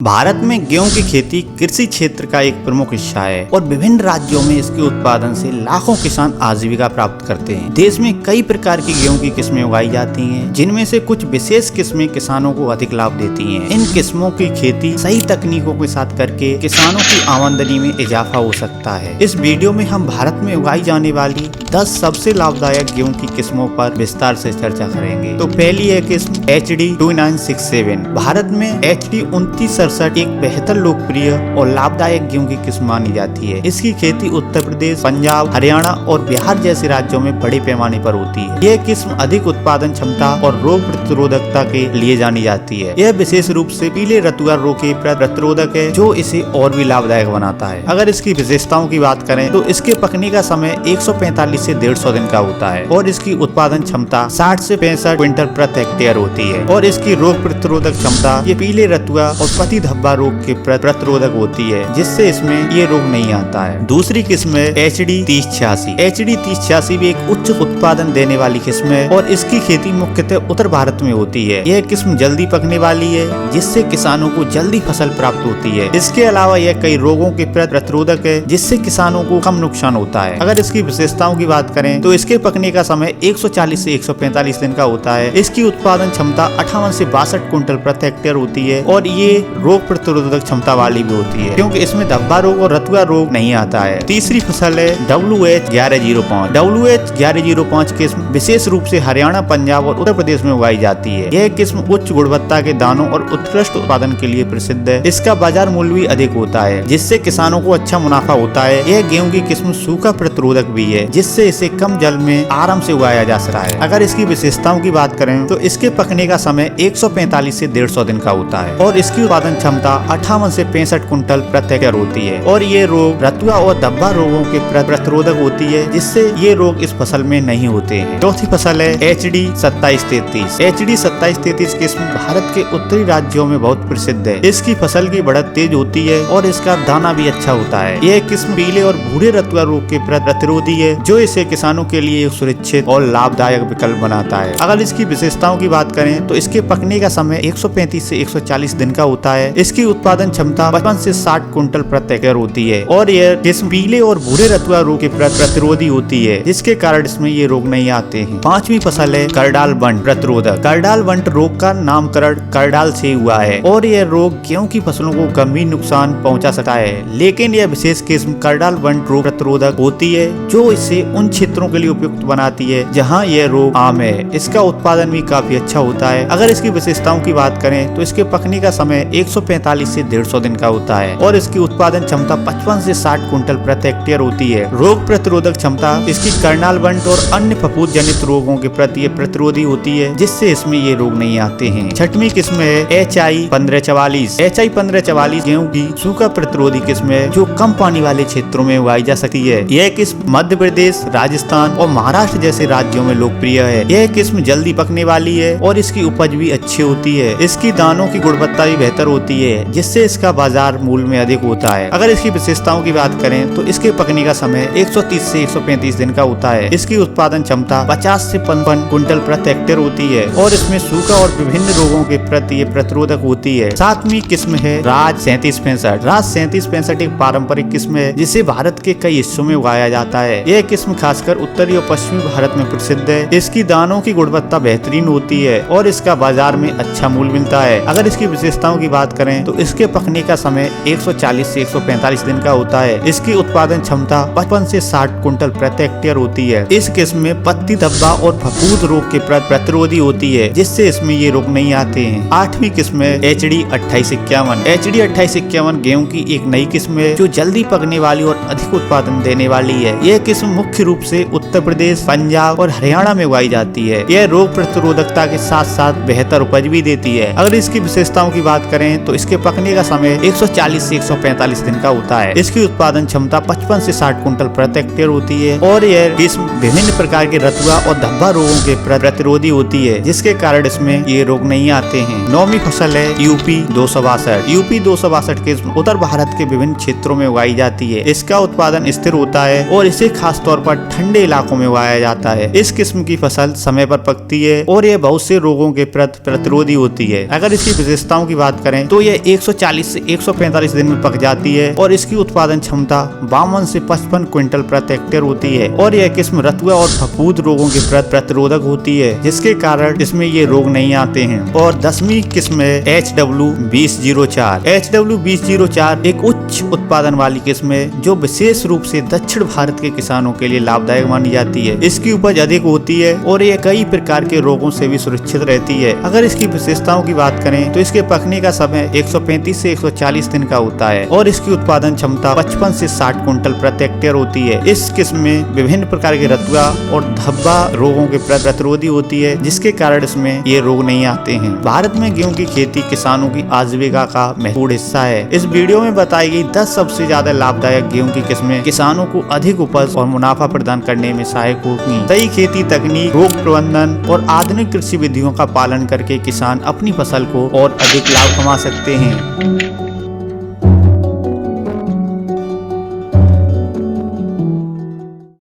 भारत में गेहूं की खेती कृषि क्षेत्र का एक प्रमुख हिस्सा है और विभिन्न राज्यों में इसके उत्पादन से लाखों किसान आजीविका प्राप्त करते हैं। देश में कई प्रकार की गेहूं की किस्में उगाई जाती हैं, जिनमें से कुछ विशेष किस्में किसानों को अधिक लाभ देती हैं। इन किस्मों की खेती सही तकनीकों के साथ करके किसानों की आमदनी में इजाफा हो सकता है। इस वीडियो में हम भारत में उगाई जाने वाली 10 सबसे लाभदायक गेहूं की किस्मों पर विस्तार से चर्चा करेंगे। तो पहली है किस्म HD 2967। भारत में HD 2967 एक बेहतर लोकप्रिय और लाभदायक गेहूं की किस्म मानी जाती है। इसकी खेती उत्तर प्रदेश, पंजाब, हरियाणा और बिहार जैसे राज्यों में बड़े पैमाने पर होती है। यह किस्म अधिक उत्पादन क्षमता और रोग प्रतिरोधकता के लिए जानी जाती है। यह विशेष रूप से पीले रतुआ रोग के प्रतिरोधक है, जो इसे और भी लाभदायक बनाता है। अगर इसकी विशेषताओं की बात करें तो इसके पकने का समय 145 से 150 दिन का होता है और इसकी उत्पादन क्षमता 60 से 65 क्विंटल प्रति हेक्टेयर होती है। और इसकी रोग प्रतिरोधक क्षमता ये पीले रतुआ और पति धब्बा रोग के प्रतिरोधक होती है, जिससे इसमें ये रोग नहीं आता है। दूसरी किस्म है HD 3086। HD 3086 भी एक उच्च उत्पादन देने वाली किस्म है और इसकी खेती मुख्यतः उत्तर भारत में होती है। यह किस्म जल्दी पकने वाली है, जिससे किसानों को जल्दी फसल प्राप्त होती है। इसके अलावा यह कई रोगों के प्रतिरोधक है, जिससे किसानों को कम नुकसान होता है। अगर इसकी विशेषताओं की बात करें तो इसके पकने का समय 140 से 145 दिन का होता है। इसकी उत्पादन क्षमता 58 से 62 क्विंटल प्रति हेक्टेयर होती है और ये रोग प्रतिरोधक क्षमता वाली भी होती है, क्योंकि इसमें धब्बा रोग और रतुआ रोग नहीं आता है। तीसरी फसल है WH1105। WH1105 किस्म विशेष रूप से हरियाणा, पंजाब और उत्तर प्रदेश में उगाई जाती है। यह किस्म उच्च गुणवत्ता के दानों और उत्कृष्ट उत्पादन के लिए प्रसिद्ध है। इसका बाजार मूल्य भी अधिक होता है, जिससे किसानों को अच्छा मुनाफा होता है। यह गेहूं की किस्म सूखा प्रतिरोधक भी है, जिससे इसे कम जल में आराम से उगाया जा सकता है। अगर इसकी विशेषताओं की बात करें तो इसके पकने का समय 145 से 150 दिन का होता है और इसकी उत्पादन क्षमता 58 से 65 क्विंटल प्रति हेक्टेयर होती है। और ये रोग रतुआ और धब्बा रोगों के प्रतिरोधक होती है, जिससे ये रोग इस फसल में नहीं होते हैं। चौथी फसल है HD 2733। HD 2733 किस्म भारत के उत्तरी राज्यों में बहुत प्रसिद्ध है। इसकी फसल की बढ़त तेज होती है और इसका दाना भी अच्छा होता है। यह किस्म पीले और भूरे रतुआ रोग के प्रतिरोधी है, जो इसे किसानों के लिए एक सुरक्षित और लाभदायक विकल्प बनाता है। अगर इसकी विशेषताओं की बात करें तो इसके पकने का समय 135 से 140 दिन का होता है। इसकी उत्पादन क्षमता 55 से 60 क्विंटल प्रति हेक्टेयर होती है और यह किस्म पीले और भूरे रतुआ रोग के प्रतिरोधी होती है, जिसके कारण इसमें ये रोग नहीं आते हैं। पांचवी फसल है करडाल बंट प्रतिरोधक। करडाल बंट रोग का नामकरण करडाल से हुआ है और यह रोग गेहूं की फसलों को गंभीर नुकसान पहुंचा सकता है, लेकिन यह विशेष किस्म करडाल बंट रोग प्रतिरोधक होती है, जो इसे उन क्षेत्रों के लिए उपयुक्त बनाती है जहां यह रोग आम है। इसका उत्पादन भी काफी अच्छा होता है। अगर इसकी विशेषताओं की बात करें तो इसके पकने का समय 145 से 150 दिन का होता है और इसकी उत्पादन क्षमता 55 से 60 क्विंटल प्रति हेक्टेयर होती है। रोग प्रतिरोधक क्षमता इसकी करनाल बंट और अन्य फफूंद जनित रोगों के प्रति प्रतिरोधी होती है, जिससे इसमें ये रोग नहीं आते हैं। छठवीं किस्म है HI 1544। HI 1544 गेहूं की सूखा प्रतिरोधी किस्म है, जो कम पानी वाले क्षेत्रों में उगाई जा सकती है। यह किस्म मध्य प्रदेश, राजस्थान और महाराष्ट्र जैसे राज्यों में लोकप्रिय है। यह किस्म जल्दी पकने वाली है और इसकी उपज भी अच्छी होती है। इसकी दानों की गुणवत्ता भी बेहतर होती है, जिससे इसका बाजार मूल्य में अधिक होता है। अगर इसकी विशेषताओं की बात करें तो इसके पकने का समय 130 से 135 दिन का होता है। इसकी उत्पादन क्षमता 50 से 55 क्विंटल प्रति हेक्टेयर होती है और इसमें सूखा और विभिन्न रोगों के प्रति प्रतिरोधक होती है। सातवीं किस्म है राज 3765। राज 3765 एक पारंपरिक किस्म है, जिसे भारत के कई हिस्सों में उगाया जाता है। यह किस्म खासकर उत्तरी और पश्चिमी भारत में प्रसिद्ध है। इसकी दानों की गुणवत्ता बेहतरीन होती है और इसका बाजार में अच्छा मूल्य मिलता है। अगर इसकी विशेषताओं की बात करें तो इसके पकने का समय 140 से 145 दिन का होता है। इसकी उत्पादन क्षमता 55 से 60 क्विंटल प्रति हेक्टेयर होती है। इस किस्म में पत्ती धब्बा और फफूंद रोग के प्रतिरोधी होती है, जिससे इसमें ये रोग नहीं आते हैं। आठवीं किस्म है HD 2851। HD 2851 गेहूं की एक नई किस्म है, जो जल्दी पकने वाली और अधिक उत्पादन देने वाली है। यह किस्म मुख्य रूप से उत्तर प्रदेश, पंजाब और हरियाणा में उगाई जाती है। यह रोग प्रतिरोधकता के साथ साथ बेहतर उपज भी देती है। अगर इसकी विशेषताओं की बात करें तो इसके पकने का समय 140 से 145 दिन का होता है। इसकी उत्पादन क्षमता 55 से 60 क्विंटल प्रति हेक्टेयर होती है और यह किस्म विभिन्न प्रकार के रतुआ और धब्बा रोगों के प्रतिरोधी होती है, जिसके कारण इसमें ये रोग नहीं आते हैं। नौवीं फसल है UP 262। UP 262 किस्म उत्तर भारत के विभिन्न क्षेत्रों में उगाई जाती है। इसका उत्पादन स्थिर होता है और इसे खास तौर पर ठंडे इलाकों में उगाया जाता है। इस किस्म की फसल समय पर पकती है और यह बहुत से रोगों के प्रतिरोधी होती है। अगर इसकी विशेषताओं की बात करें तो यह 140 से 145 दिन में पक जाती है और इसकी उत्पादन क्षमता 52 से 55 क्विंटल प्रति हेक्टेयर होती है और यह किस्म रतुआ और फफूंद रोगों के प्रति प्रतिरोधक होती है, जिसके कारण इसमें ये रोग नहीं आते हैं। और 10वीं किस्म है HW2004। HW2004 एक उच्च उत्पादन वाली किस्म है जो विशेष रूप से दक्षिण भारत के किसानों के लिए लाभदायक मानी जाती है। इसकी उपज अधिक होती है और यह कई प्रकार के रोगों से भी सुरक्षित रहती है। अगर इसकी विशेषताओं की बात करें तो इसके पकने का समय 135 से 140 दिन का होता है और इसकी उत्पादन क्षमता 55 से 60 क्विंटल प्रति हेक्टेयर होती है। इस किस्म में विभिन्न प्रकार के रतुआ और धब्बा रोगों के प्रति प्रतिरोधी होती है, जिसके कारण इसमें ये रोग नहीं आते हैं। भारत में गेहूं की खेती किसानों की आजीविका का महत्वपूर्ण हिस्सा है। इस वीडियो में बताई गई 10 सबसे ज्यादा लाभदायक गेहूं की किस्में किसानों को अधिक उपज और मुनाफा प्रदान करने में सहायक होगी। सही खेती तकनीक, रोग प्रबंधन और आधुनिक कृषि विधियों का पालन करके किसान अपनी फसल को और अधिक लाभ कमा सकते हैं।